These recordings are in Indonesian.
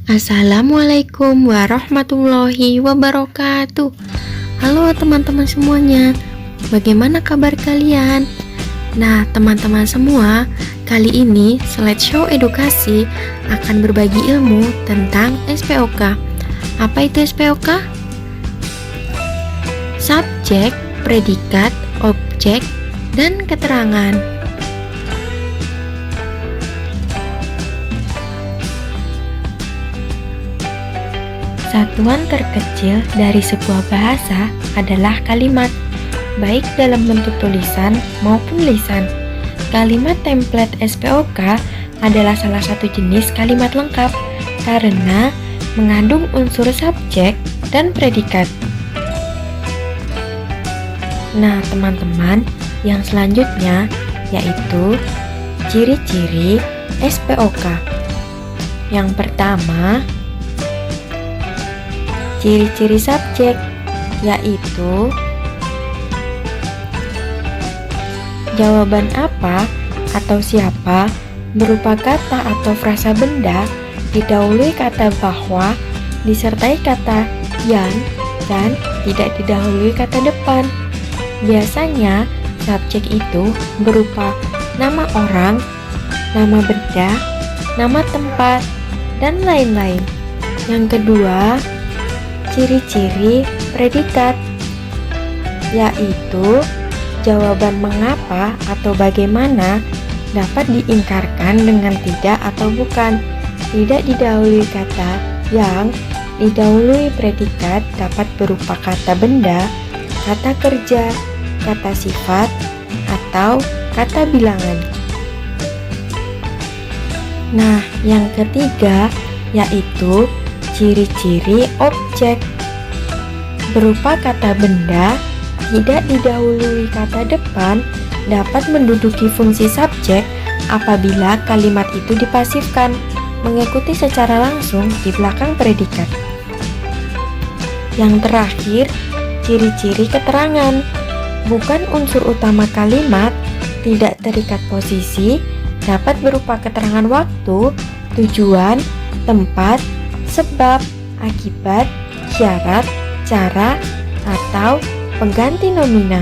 Assalamualaikum warahmatullahi wabarakatuh. Halo teman-teman semuanya, bagaimana kabar kalian? Nah teman-teman semua, kali ini slideshow edukasi akan berbagi ilmu tentang SPOK. Apa itu SPOK? Subjek, predikat, objek, dan keterangan. Satuan terkecil dari sebuah bahasa adalah kalimat, baik dalam bentuk tulisan maupun lisan. Kalimat template SPOK adalah salah satu jenis kalimat lengkap karena mengandung unsur subjek dan predikat. Nah, teman-teman, yang selanjutnya yaitu ciri-ciri SPOK. Yang pertama, ciri-ciri subjek, yaitu jawaban apa atau siapa berupa kata atau frasa benda didahului kata bahwa disertai kata yang dan tidak didahului kata depan. Biasanya subjek itu berupa nama orang, nama benda, nama tempat, dan lain-lain. Yang kedua, ciri-ciri predikat, yaitu jawaban mengapa atau bagaimana dapat diingkarkan dengan tidak atau bukan. Tidak didahului kata yang, didahului predikat dapat berupa kata benda, kata kerja, kata sifat, atau kata bilangan. Nah, yang ketiga yaitu ciri-ciri objek, berupa kata benda, tidak didahului kata depan, dapat menduduki fungsi subjek apabila kalimat itu dipasifkan, mengikuti secara langsung di belakang predikat. Yang terakhir, ciri-ciri keterangan, bukan unsur utama kalimat, tidak terikat posisi, dapat berupa keterangan waktu, tujuan, tempat, sebab, akibat, syarat, cara, atau pengganti nomina.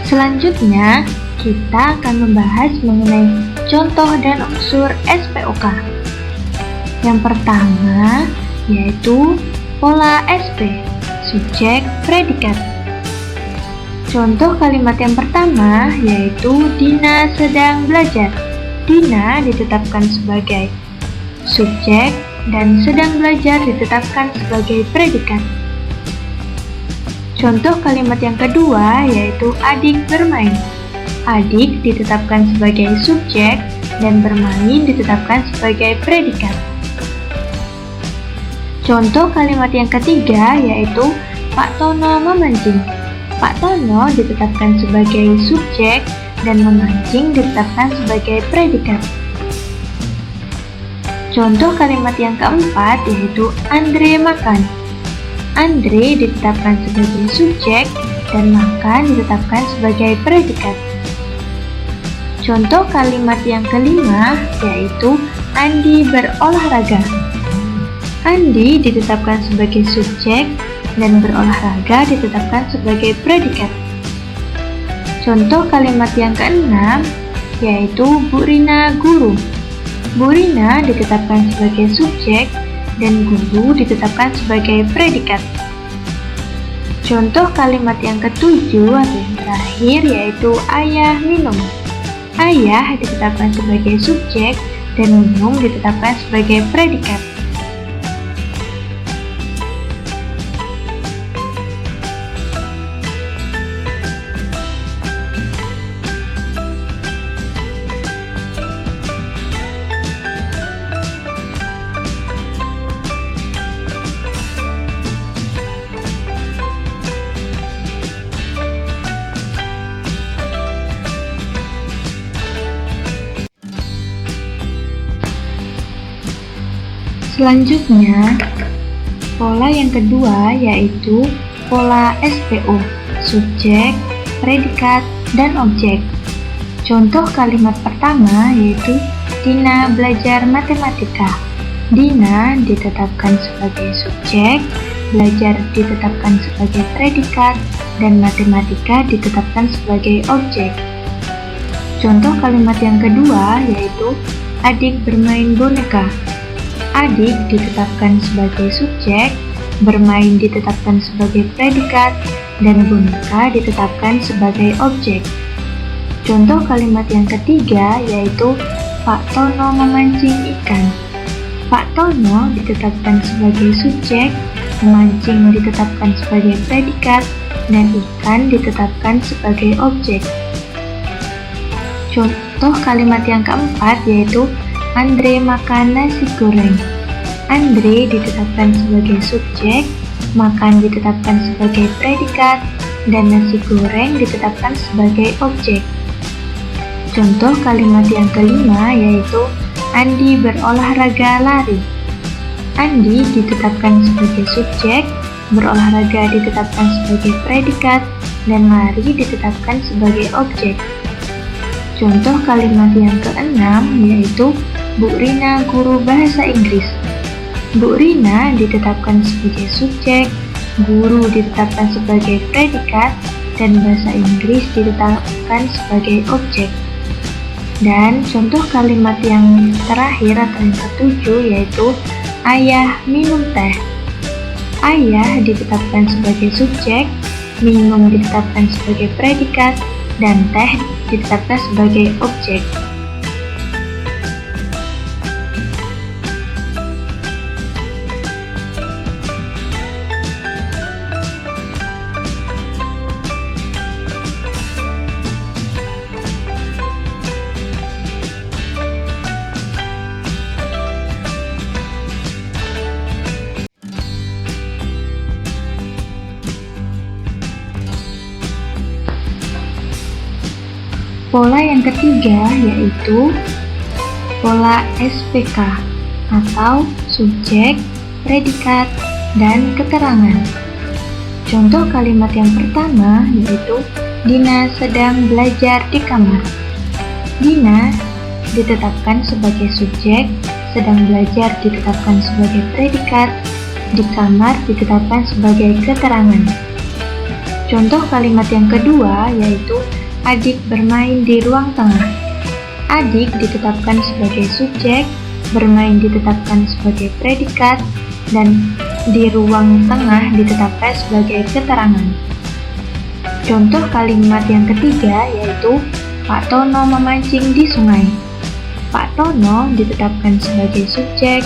Selanjutnya, kita akan membahas mengenai contoh dan unsur SPOK. Yang pertama, yaitu pola SP, subjek, predikat. Contoh kalimat yang pertama, yaitu Dina sedang belajar. Dina ditetapkan sebagai subjek dan sedang belajar ditetapkan sebagai predikat. Contoh kalimat yang kedua yaitu adik bermain. Adik ditetapkan sebagai subjek dan bermain ditetapkan sebagai predikat. Contoh kalimat yang ketiga yaitu Pak Tono memancing. Pak Tono ditetapkan sebagai subjek dan memancing ditetapkan sebagai predikat. Contoh kalimat yang keempat yaitu Andre makan. Andre ditetapkan sebagai subjek dan makan ditetapkan sebagai predikat. Contoh kalimat yang kelima yaitu Andi berolahraga. Andi ditetapkan sebagai subjek dan berolahraga ditetapkan sebagai predikat. Contoh kalimat yang keenam yaitu Bu Rina guru. Bu Rina ditetapkan sebagai subjek dan guru ditetapkan sebagai predikat. Contoh kalimat yang ketujuh atau yang terakhir yaitu ayah minum. Ayah ditetapkan sebagai subjek dan minum ditetapkan sebagai predikat. Selanjutnya, pola yang kedua yaitu pola SPO, subjek, predikat, dan objek. Contoh kalimat pertama yaitu Dina belajar matematika. Dina ditetapkan sebagai subjek, belajar ditetapkan sebagai predikat, dan matematika ditetapkan sebagai objek. Contoh kalimat yang kedua yaitu adik bermain boneka. Adik ditetapkan sebagai subjek, bermain ditetapkan sebagai predikat, dan boneka ditetapkan sebagai objek. Contoh kalimat yang ketiga yaitu Pak Tono memancing ikan. Pak Tono ditetapkan sebagai subjek, memancing ditetapkan sebagai predikat, dan ikan ditetapkan sebagai objek. Contoh kalimat yang keempat yaitu Andre makan nasi goreng. Andre ditetapkan sebagai subjek, makan ditetapkan sebagai predikat, dan nasi goreng ditetapkan sebagai objek. Contoh kalimat yang kelima yaitu Andi berolahraga lari. Andi ditetapkan sebagai subjek, berolahraga ditetapkan sebagai predikat, dan lari ditetapkan sebagai objek. Contoh kalimat yang keenam yaitu Bu Rina guru bahasa Inggris. Bu Rina ditetapkan sebagai subjek, guru ditetapkan sebagai predikat, dan bahasa Inggris ditetapkan sebagai objek. Dan contoh kalimat yang terakhir atau yang ketujuh yaitu ayah minum teh. Ayah ditetapkan sebagai subjek, minum ditetapkan sebagai predikat, dan teh ditetapkan sebagai objek. Pola yang ketiga yaitu pola SPK atau subjek, predikat, dan keterangan. Contoh kalimat yang pertama yaitu Dina sedang belajar di kamar. Dina ditetapkan sebagai subjek, sedang belajar ditetapkan sebagai predikat, di kamar ditetapkan sebagai keterangan. Contoh kalimat yang kedua yaitu adik bermain di ruang tengah. Adik ditetapkan sebagai subjek, bermain ditetapkan sebagai predikat, dan di ruang tengah ditetapkan sebagai keterangan. Contoh kalimat yang ketiga yaitu Pak Tono memancing di sungai. Pak Tono ditetapkan sebagai subjek,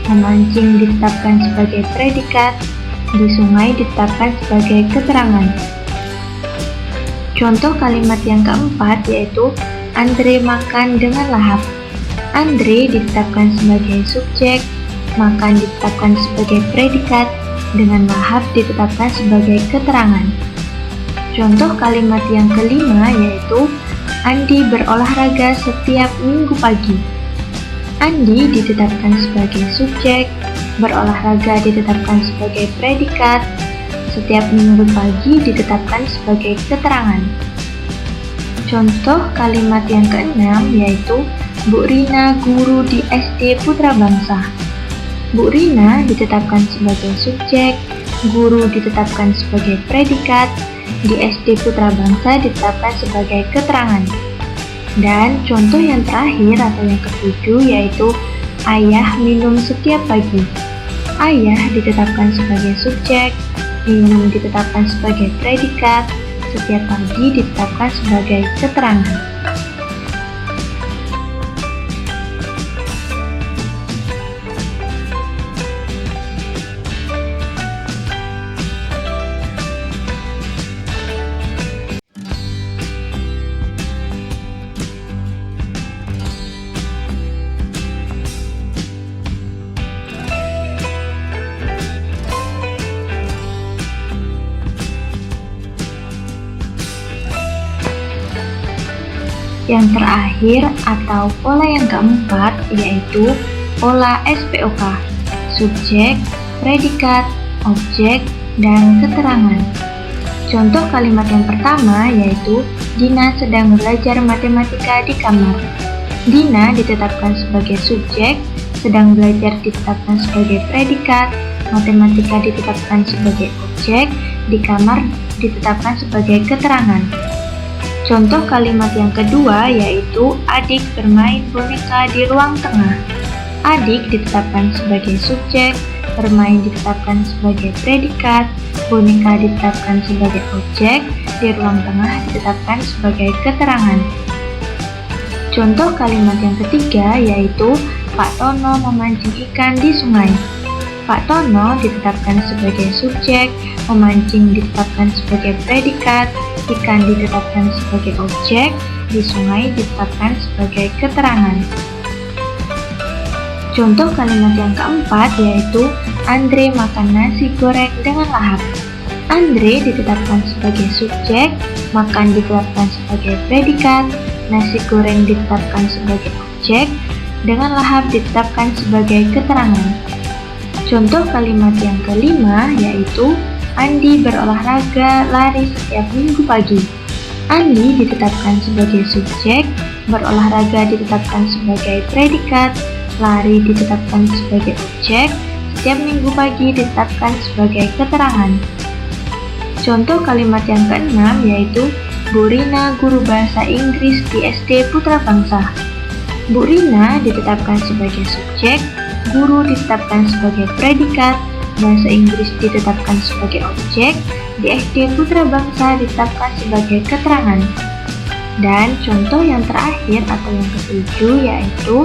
memancing ditetapkan sebagai predikat, di sungai ditetapkan sebagai keterangan. Contoh kalimat yang keempat yaitu Andre makan dengan lahap. Andre ditetapkan sebagai subjek, makan ditetapkan sebagai predikat, dengan lahap ditetapkan sebagai keterangan. Contoh kalimat yang kelima yaitu Andi berolahraga setiap minggu pagi. Andi ditetapkan sebagai subjek, berolahraga ditetapkan sebagai predikat, setiap minggu pagi ditetapkan sebagai keterangan. Contoh kalimat yang keenam yaitu Bu Rina guru di SD Putra Bangsa. Bu Rina ditetapkan sebagai subjek, guru ditetapkan sebagai predikat, di SD Putra Bangsa ditetapkan sebagai keterangan. Dan contoh yang terakhir atau yang ketujuh yaitu ayah minum setiap pagi. Ayah ditetapkan sebagai subjek, minum ditetapkan sebagai predikat, setiap pagi ditetapkan sebagai keterangan. Yang terakhir atau pola yang keempat yaitu pola SPOK, subjek, predikat, objek, dan keterangan. Contoh kalimat yang pertama yaitu Dina sedang belajar matematika di kamar. Dina ditetapkan sebagai subjek, sedang belajar ditetapkan sebagai predikat, matematika ditetapkan sebagai objek, di kamar ditetapkan sebagai keterangan. Contoh kalimat yang kedua yaitu adik bermain boneka di ruang tengah. Adik ditetapkan sebagai subjek, bermain ditetapkan sebagai predikat, boneka ditetapkan sebagai objek, di ruang tengah ditetapkan sebagai keterangan. Contoh kalimat yang ketiga yaitu Pak Tono memancing ikan di sungai. Pak Tono ditetapkan sebagai subjek, memancing ditetapkan sebagai predikat, ikan ditetapkan sebagai objek, di sungai ditetapkan sebagai keterangan. Contoh kalimat yang keempat yaitu Andre makan nasi goreng dengan lahap. Andre ditetapkan sebagai subjek, makan ditetapkan sebagai predikat, nasi goreng ditetapkan sebagai objek, dengan lahap ditetapkan sebagai keterangan. Contoh kalimat yang kelima yaitu Andi berolahraga lari setiap minggu pagi. Andi ditetapkan sebagai subjek, berolahraga ditetapkan sebagai predikat, lari ditetapkan sebagai objek, setiap minggu pagi ditetapkan sebagai keterangan. Contoh kalimat yang keenam yaitu Bu Rina guru bahasa Inggris di SD Putra Bangsa. Bu Rina ditetapkan sebagai subjek, guru ditetapkan sebagai predikat, bahasa Inggris ditetapkan sebagai objek, di SD Putra Bangsa ditetapkan sebagai keterangan. Dan contoh yang terakhir atau yang ketujuh yaitu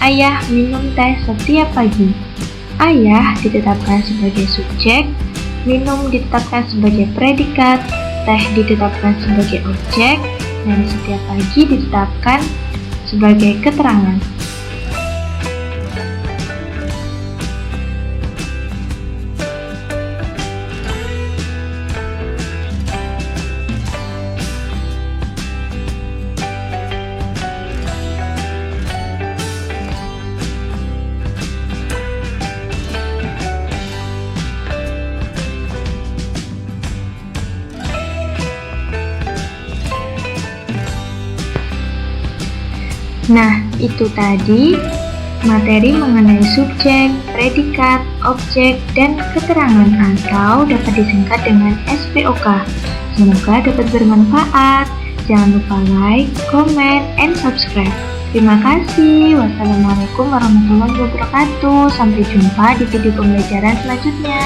ayah minum teh setiap pagi. Ayah ditetapkan sebagai subjek, minum ditetapkan sebagai predikat, teh ditetapkan sebagai objek, dan setiap pagi ditetapkan sebagai keterangan. Nah, itu tadi materi mengenai subjek, predikat, objek, dan keterangan atau dapat disingkat dengan SPOK. Semoga dapat bermanfaat. Jangan lupa like, comment, and subscribe. Terima kasih. Wassalamualaikum warahmatullahi wabarakatuh. Sampai jumpa di video pembelajaran selanjutnya.